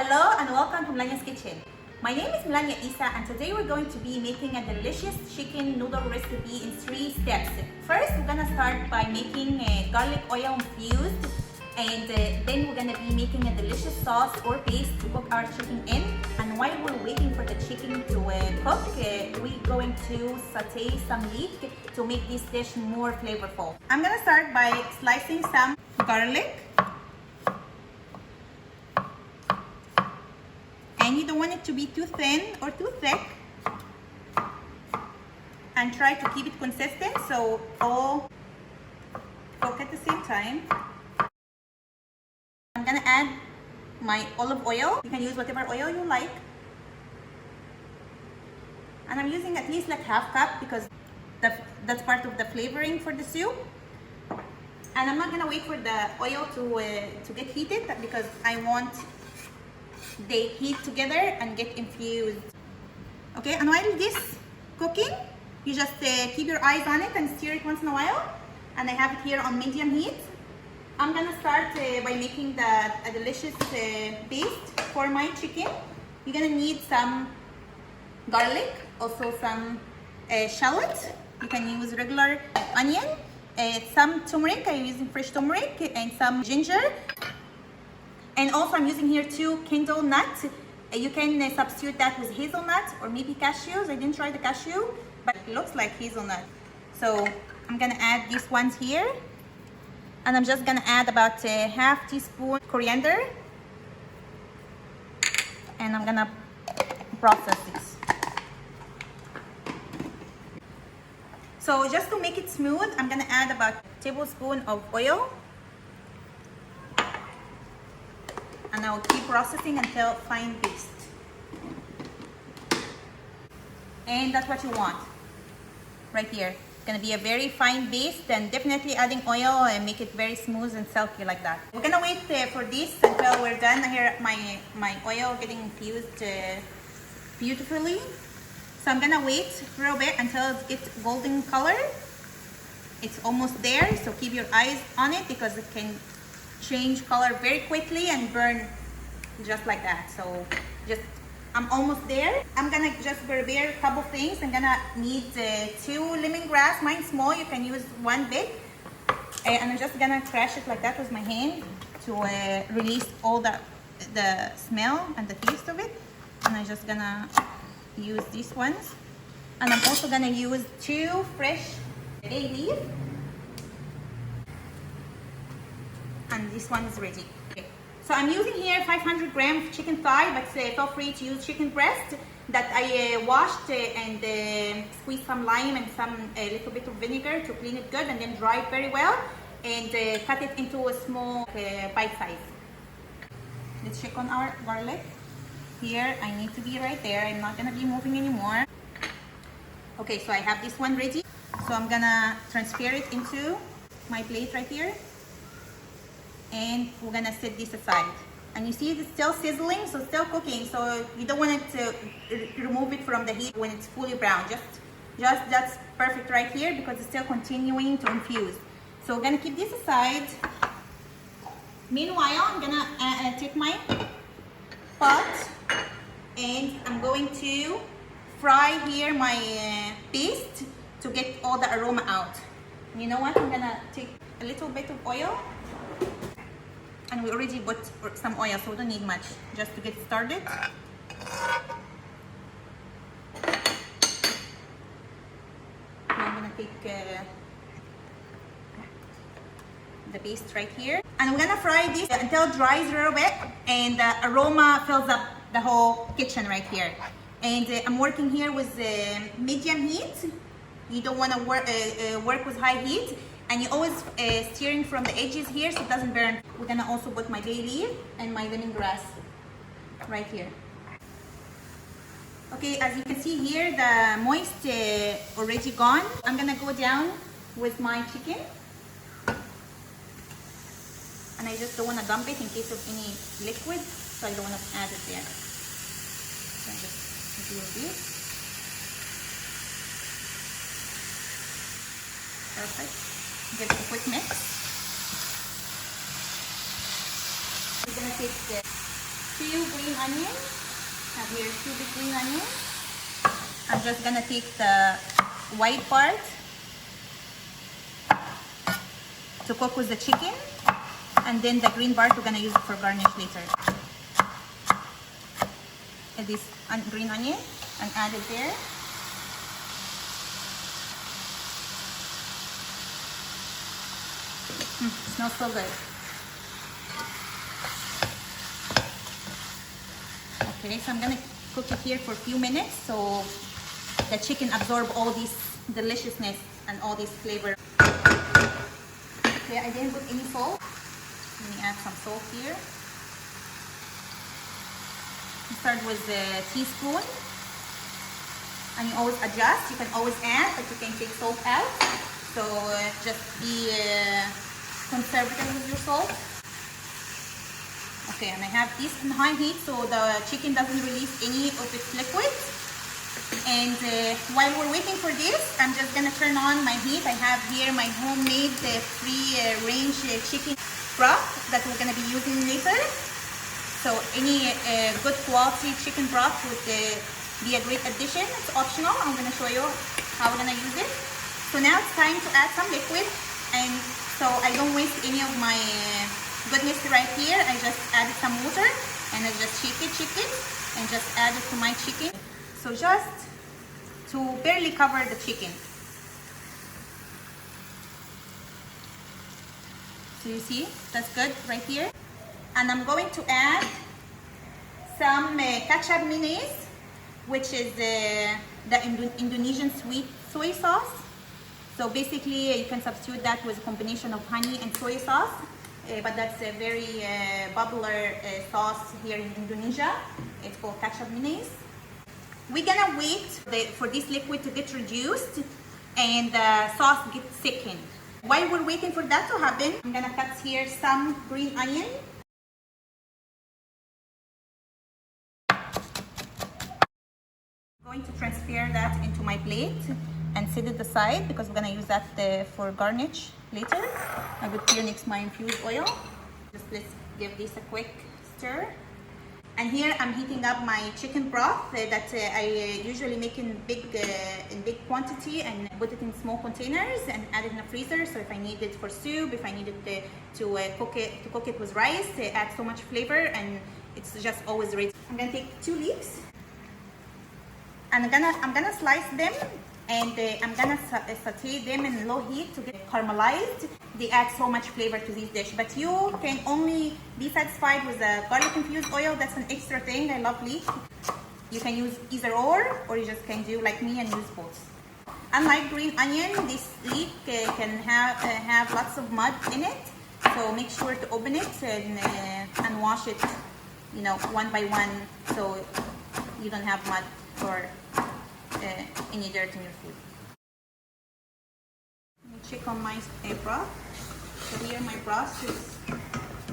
Hello and welcome to Melania's Kitchen. My name is Melania Isa and today we're going to be making a delicious chicken noodle recipe in 3 steps. First, we're gonna start by making a garlic oil infused, and then we're gonna be making a delicious sauce or paste to cook our chicken in. And while we're waiting for the chicken to cook, we're going to saute some leek to make this dish more flavorful. I'm gonna start by slicing some garlic. And you don't want it to be too thin or too thick, and try to keep it consistent so all cook at the same time. I'm gonna add my olive oil. You can use whatever oil you like, and I'm using at least like half cup because that's part of the flavoring for the soup. And I'm not gonna wait for the oil to get heated because I want they heat together and get infused. Okay, and while this cooking, you just keep your eyes on it and stir it once in a while. And I have it here on medium heat. I'm gonna start by making a delicious paste for my chicken. You're gonna need some garlic, also some shallot. You can use regular onion, some turmeric. I'm using fresh turmeric, and some ginger. And also I'm using here 2 Kindle nuts. You can substitute that with hazelnut or maybe cashews. I didn't try the cashew, but it looks like hazelnut. So I'm gonna add these ones here. And I'm just gonna add about a half teaspoon coriander. And I'm gonna process this. So just to make it smooth, I'm gonna add about a tablespoon of oil. And I will keep processing until fine paste. And that's what you want right here. It's gonna be a very fine paste, and definitely adding oil and make it very smooth and silky like that. We're gonna wait for this until we're done. Here my oil getting infused beautifully. So I'm gonna wait for a bit until it gets golden color. It's almost there, so keep your eyes on it because it can change color very quickly and burn just like that. So I'm almost there. I'm gonna just prepare a couple things. I'm gonna need 2 lemongrass. Mine's small, you can use 1 big. And I'm just gonna crush it like that with my hand to release all the smell and the taste of it. And I'm just gonna use these ones. And I'm also gonna use 2 fresh bay leaf. And this one is ready. Okay. So I'm using here 500 grams of chicken thigh, but feel free to use chicken breast that I washed and squeezed some lime and a little bit of vinegar to clean it good, and then dry it very well and cut it into a small bite size. Let's check on our garlic. Here I need to be right there. I'm not gonna be moving anymore. Okay, so I have this one ready. So I'm gonna transfer it into my plate right here. And we're gonna set this aside. And you see it's still sizzling, so still cooking. So you don't want it to remove it from the heat when it's fully brown. Just that's perfect right here because it's still continuing to infuse. So we're gonna keep this aside. Meanwhile, I'm gonna take my pot and I'm going to fry here my paste to get all the aroma out. You know what? I'm gonna take a little bit of oil. And we already put some oil, so we don't need much, just to get started. I'm gonna take the paste right here. And we're gonna fry this until it dries a little bit and the aroma fills up the whole kitchen right here. And I'm working here with medium heat. You don't wanna work with high heat. And you're always stirring from the edges here so it doesn't burn. We're gonna also put my bay leaf and my lemongrass right here. Okay, as you can see here, the moist already gone. I'm gonna go down with my chicken. And I just don't wanna dump it in case of any liquid, so I don't wanna add it there. So I just do this. Perfect. Give it a quick mix. We're gonna take 2 green onions. I have here 2 big green onions. I'm just gonna take the white part to cook with the chicken, and then the green part we're gonna use it for garnish later. Add this green onion and add it there. Smells so good. Okay, so I'm gonna cook it here for a few minutes so the chicken absorb all this deliciousness and all this flavor. Okay, I didn't put any salt. Let me add some salt here. You start with a teaspoon, and you always adjust. You can always add, but you can take salt out. So just be conservative with your salt. Okay, and I have this in high heat so the chicken doesn't release any of its liquid. And while we're waiting for this, I'm just gonna turn on my heat. I have here my homemade free-range chicken broth that we're gonna be using later. So any good quality chicken broth would be a great addition. It's optional. I'm gonna show you how we're gonna use it. So now it's time to add some liquid, and so I don't waste any of my goodness right here. I just added some water and I just shake it, and just add it to my chicken. So just to barely cover the chicken. So you see, that's good right here. And I'm going to add some ketchup mayonnaise, which is the Indonesian sweet soy sauce. So basically you can substitute that with a combination of honey and soy sauce. But that's a very popular sauce here in Indonesia. It's called ketchup mayonnaise. We're gonna wait for this liquid to get reduced and the sauce get thickened. While we're waiting for that to happen, I'm gonna cut here some green onion. I'm going to transfer that into my plate and set it aside because we're gonna use that for garnish later. I will here next my infused oil. Just let's give this a quick stir. And here I'm heating up my chicken broth that I usually make in big quantity and put it in small containers and add it in the freezer. So if I need it for soup, if I needed to cook it with rice, it adds so much flavor and it's just always ready. I'm gonna take 2 leeks and I'm gonna slice them. And I'm gonna saute them in low heat to get caramelized. They add so much flavor to this dish. But you can only be satisfied with the garlic infused oil. That's an extra thing. I love leek. You can use either or you just can do like me and use both. Unlike green onion, this leek can have lots of mud in it. So make sure to open it and wash it, you know, one by one, so you don't have mud or any dirt in your food. Let me check on my broth. So here my broth is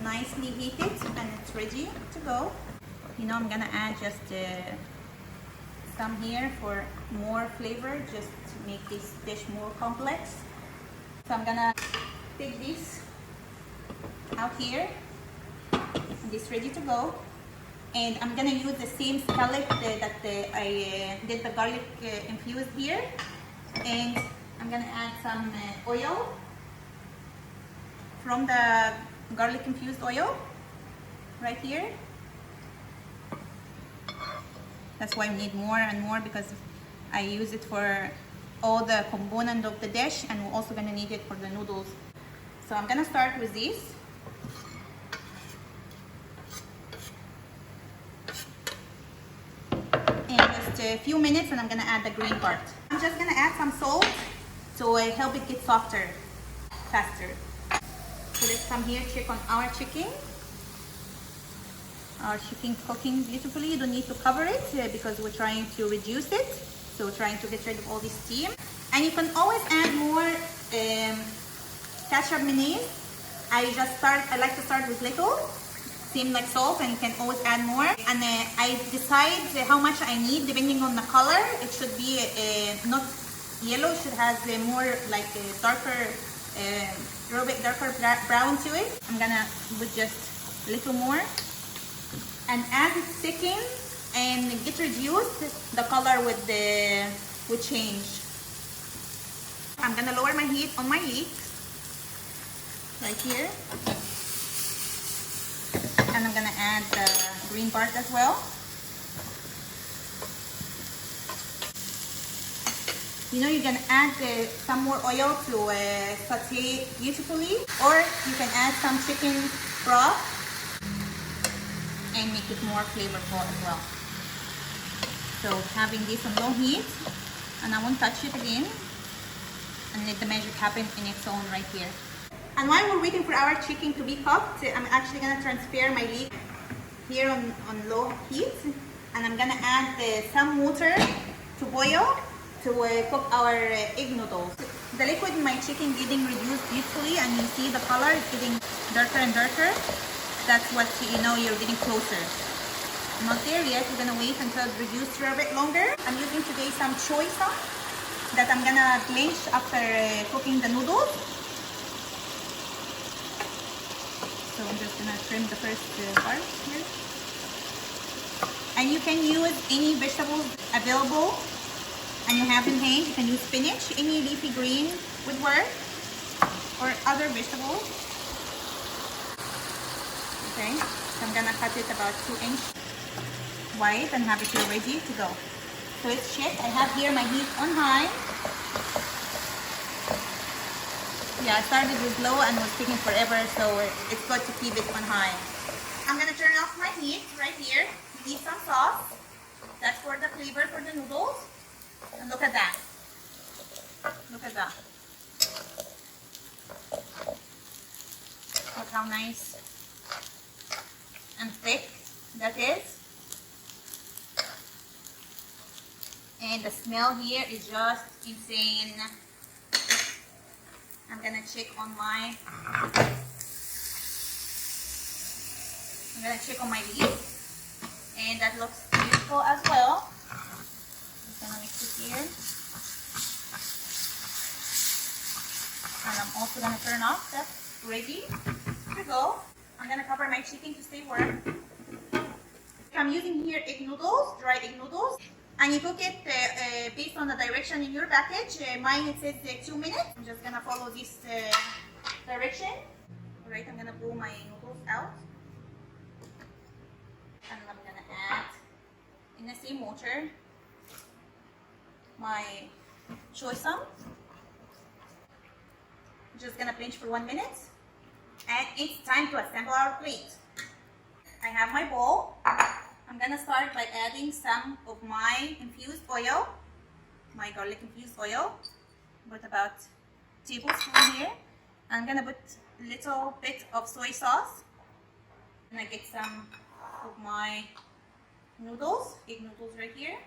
nicely heated and it's ready to go. You know, I'm gonna add just some here for more flavor, just to make this dish more complex. So I'm gonna take this out here, and this ready to go. And I'm gonna use the same scallop that I did the garlic infused here. And I'm gonna add some oil from the garlic infused oil right here. That's why we need more and more, because I use it for all the component of the dish, and we're also gonna need it for the noodles. So I'm gonna start with this. A few minutes and I'm gonna add the green part. I'm just gonna add some salt to help it get softer faster. So let's come here, check on our chicken. Our chicken cooking beautifully. You don't need to cover it because we're trying to reduce it. So we're trying to get rid of all this steam. And you can always add more ketchup mayonnaise. I like to start with little. Same like salt, and you can always add more. And I decide how much I need depending on the color. It should be not yellow, it should have more like a darker, a little bit darker brown to it. I'm gonna put just a little more. And as it thickens and gets reduced, the color would change. I'm gonna lower my heat on my leek right here, and I'm gonna add the green part as well. You know, you can add some more oil to saute beautifully, or you can add some chicken broth and make it more flavorful as well. So having this on low heat, and I won't touch it again, and let the magic happen in its own right here. And while we're waiting for our chicken to be cooked, I'm actually gonna transfer my leek here on low heat, and I'm gonna add some water to boil to cook our egg noodles. The liquid in my chicken getting reduced beautifully, and you see the color is getting darker and darker. That's what you know you're getting closer. Not there yet. We're gonna wait until it's reduced for a bit longer. I'm using today some soy sauce that I'm gonna blanch after cooking the noodles. So I'm just gonna trim the first part here. And you can use any vegetables available and you have in hand. You can use spinach, any leafy green would work, or other vegetables. Okay, so I'm gonna cut it about 2-inch wide and have it here ready to go. So let's check. I have here my heat on high. Yeah, I started with low and was taking forever, so it's good to keep it on high. I'm gonna turn off my heat right here. Need some sauce. That's for the flavor for the noodles. And look at that. Look at that. Look how nice and thick that is. And the smell here is just insane. I'm gonna check on my leek, and that looks beautiful as well. I'm gonna mix it here, and I'm also gonna turn off. That's ready to go. I'm gonna cover my chicken to stay warm. I'm using here egg noodles, dry egg noodles. And you cook it based on the direction in your package. Mine it says 2 minutes. I'm just gonna follow this direction. Alright, I'm gonna pull my noodles out. And I'm gonna add in the same water my soy sauce. Just gonna pinch for 1 minute. And it's time to assemble our plate. I have my bowl. I'm gonna start by adding some of my infused oil, my garlic infused oil. Put about a tablespoon here. I'm gonna put a little bit of soy sauce. And I get some of my noodles, egg noodles right here.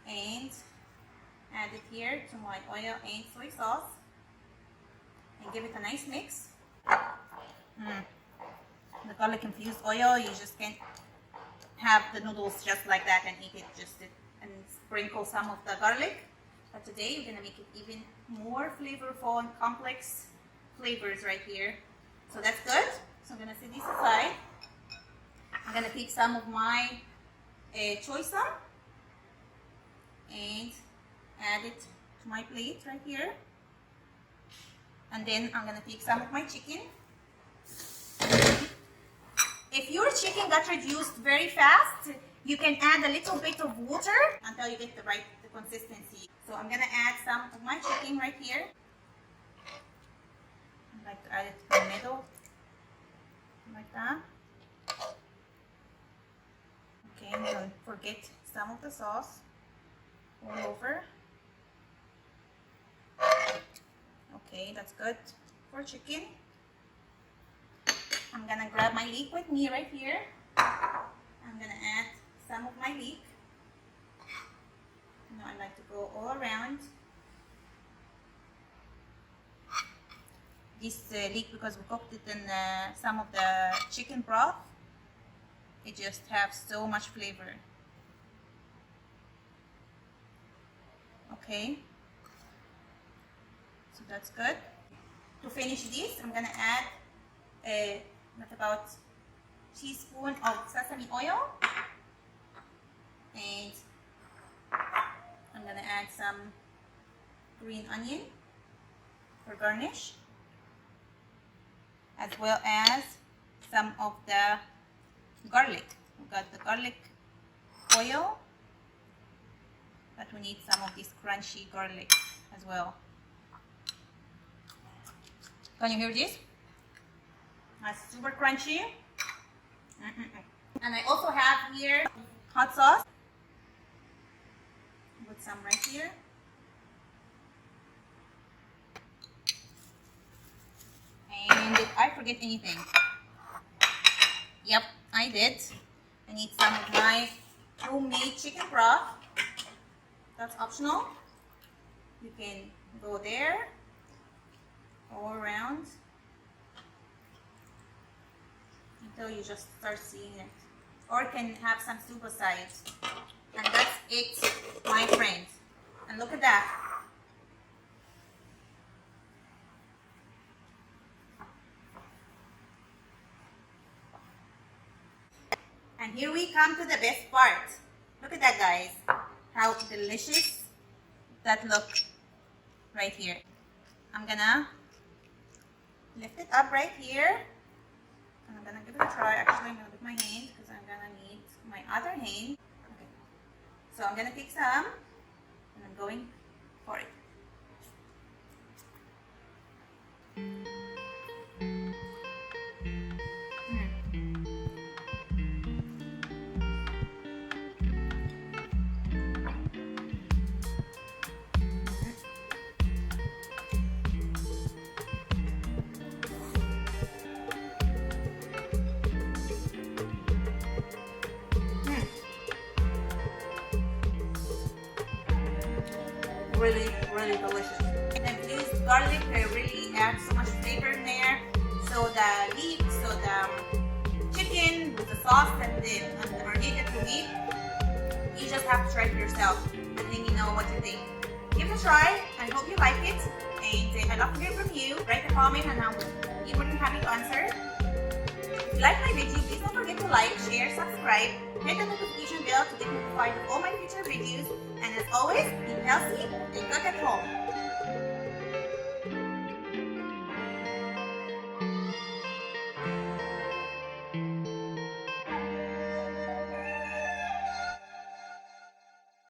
And add it here to my oil and soy sauce. And give it a nice mix. The garlic infused oil, you just can't have the noodles just like that and eat it and sprinkle some of the garlic. But today we're gonna make it even more flavorful and complex flavors right here. So that's good. So I'm gonna set this aside. I'm gonna take some of my soy sauce and add it to my plate right here. And then I'm gonna take some of my chicken. If your chicken got reduced very fast, you can add a little bit of water until you get the right consistency. So I'm gonna add some of my chicken right here. I like to add it to the middle, like that. Okay, don't forget some of the sauce all over. Okay, that's good for chicken. I'm gonna grab my leek with me right here. I'm gonna add some of my leek. You know, I like to go all around. This leek, because we cooked it in some of the chicken broth, it just has so much flavor. Okay, so that's good. To finish this, I'm gonna add That's about a teaspoon of sesame oil. And I'm gonna add some green onion for garnish, as well as some of the garlic. We've got the garlic oil, but we need some of this crunchy garlic as well. Can you hear this? That's super crunchy. And I also have here hot sauce. Put some right here. And did I forget anything? Yep, I did. I need some of my homemade chicken broth. That's optional. You can go there, go around until you just start seeing it. Or you can have some soup aside. And that's it, my friends. And look at that. And here we come to the best part. Look at that, guys. How delicious that looks right here. I'm gonna lift it up right here. And I'm gonna give it a try. Actually, I'm gonna put my hand because I'm gonna need my other hand. Okay. So I'm gonna take some and I'm going for it. Really, really delicious. I've used garlic, I really add so much flavor in there. So the leek, so the chicken with the sauce and the marinade that you eat, you just have to try it for yourself and then you know what you think. Give it a try, I hope you like it, and I love to hear from you. Write a comment and I'll be more than happy to answer. If you like my video, please don't forget to like, share, subscribe, hit the notification bell to get notified of all my future videos. And as always, eat healthy and cook at home.